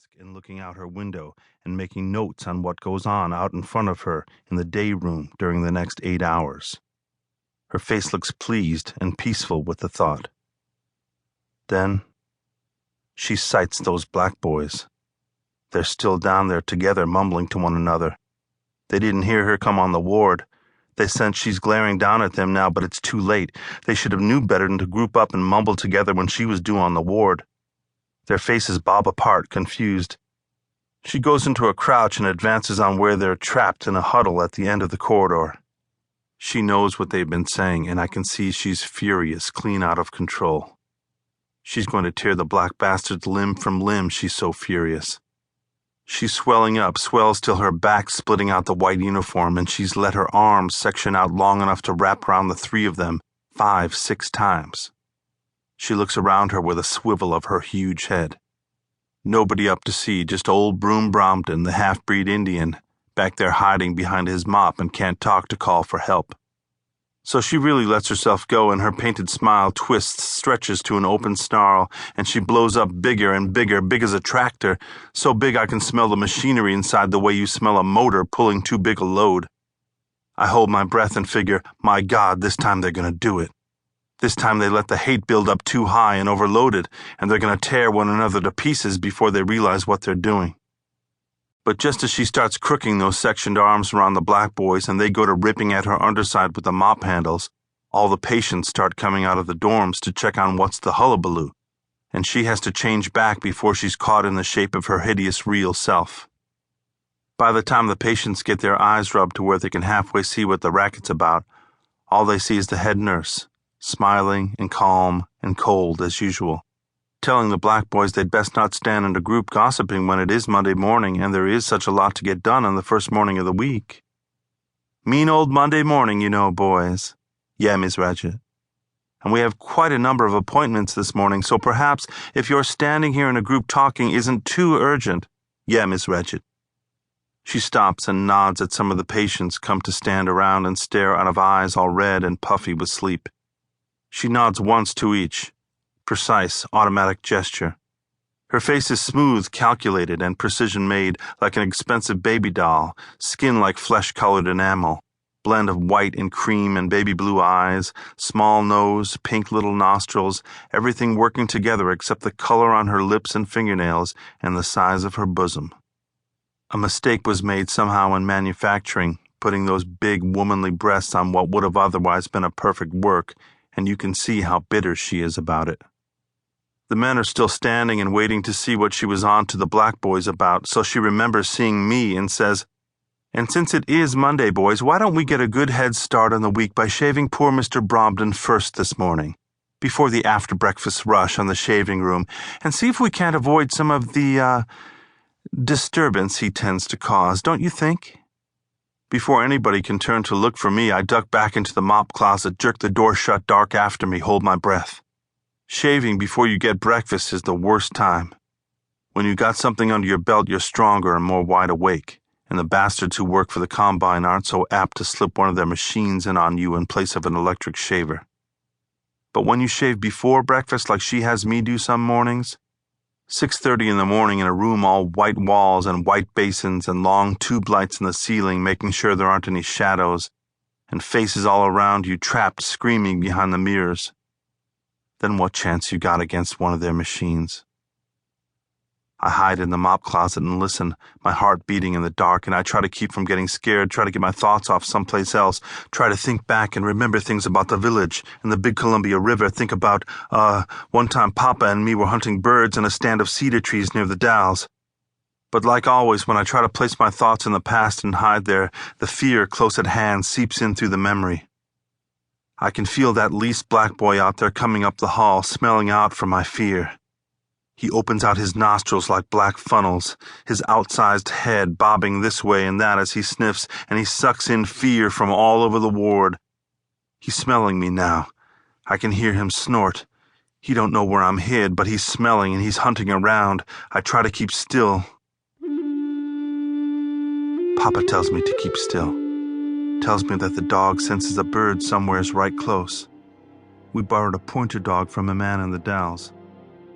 desk and looking out her window and making notes on what goes on out in front of her in the day room during the next 8 hours. Her face looks pleased and peaceful with the thought. Then she sights those black boys. They're still down there together, mumbling to one another. They didn't hear her come on the ward. They sense she's glaring down at them now, but it's too late. They should have knew better than to group up and mumble together when she was due on the ward. Their faces bob apart, confused. She goes into a crouch and advances on where they're trapped in a huddle at the end of the corridor. She knows what they've been saying, and I can see she's furious, clean out of control. She's going to tear the black bastards limb from limb, she's so furious. She's swelling up, swells till her back's splitting out the white uniform, and she's let her arms section out long enough to wrap around the three of them 5, 6 times. She looks around her with a swivel of her huge head. Nobody up to see, just old Chief Bromden, the half-breed Indian, back there hiding behind his mop and can't talk to call for help. So she really lets herself go, and her painted smile twists, stretches to an open snarl, and she blows up bigger and bigger, big as a tractor, so big I can smell the machinery inside the way you smell a motor pulling too big a load. I hold my breath and figure, my God, this time they're going to do it. This time they let the hate build up too high and overload it, and they're going to tear one another to pieces before they realize what they're doing. But just as she starts crooking those sectioned arms around the black boys and they go to ripping at her underside with the mop handles, all the patients start coming out of the dorms to check on what's the hullabaloo, and she has to change back before she's caught in the shape of her hideous real self. By the time the patients get their eyes rubbed to where they can halfway see what the racket's about, all they see is the head nurse, smiling and calm and cold as usual, telling the black boys they'd best not stand in a group gossiping when it is Monday morning and there is such a lot to get done on the first morning of the week. Mean old Monday morning, you know, boys. Yeah, Miss Ratched. And we have quite a number of appointments this morning, so perhaps if you're standing here in a group talking isn't too urgent. Yeah, Miss Ratched. She stops and nods at some of the patients come to stand around and stare out of eyes all red and puffy with sleep. She nods once to each. Precise, automatic gesture. Her face is smooth, calculated, and precision-made, like an expensive baby doll, skin like flesh-colored enamel, blend of white and cream and baby blue eyes, small nose, pink little nostrils, everything working together except the color on her lips and fingernails and the size of her bosom. A mistake was made somehow in manufacturing, putting those big womanly breasts on what would have otherwise been a perfect work, and you can see how bitter she is about it. The men are still standing and waiting to see what she was on to the black boys about, so she remembers seeing me and says, "And since it is Monday, boys, why don't we get a good head start on the week by shaving poor Mr. Bromden first this morning, before the after-breakfast rush on the shaving room, and see if we can't avoid some of the, disturbance he tends to cause, don't you think?" Before anybody can turn to look for me, I duck back into the mop closet, jerk the door shut dark after me, hold my breath. Shaving before you get breakfast is the worst time. When you got something under your belt, you're stronger and more wide awake, and the bastards who work for the combine aren't so apt to slip one of their machines in on you in place of an electric shaver. But when you shave before breakfast like she has me do some mornings, 6:30 in the morning in a room all white walls and white basins and long tube lights in the ceiling making sure there aren't any shadows, and faces all around you trapped screaming behind the mirrors, then what chance you got against one of their machines? I hide in the mop closet and listen, my heart beating in the dark, and I try to keep from getting scared, try to get my thoughts off someplace else, try to think back and remember things about the village and the big Columbia River, think about, one time Papa and me were hunting birds in a stand of cedar trees near the Dalles. But like always, when I try to place my thoughts in the past and hide there, the fear close at hand seeps in through the memory. I can feel that least black boy out there coming up the hall, smelling out for my fear. He opens out his nostrils like black funnels, his outsized head bobbing this way and that as he sniffs, and he sucks in fear from all over the ward. He's smelling me now. I can hear him snort. He don't know where I'm hid, but he's smelling and he's hunting around. I try to keep still. Papa tells me to keep still. Tells me that the dog senses a bird somewheres right close. We borrowed a pointer dog from a man in the Dalles.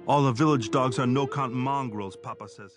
All the village dogs are no-count mongrels, Papa says.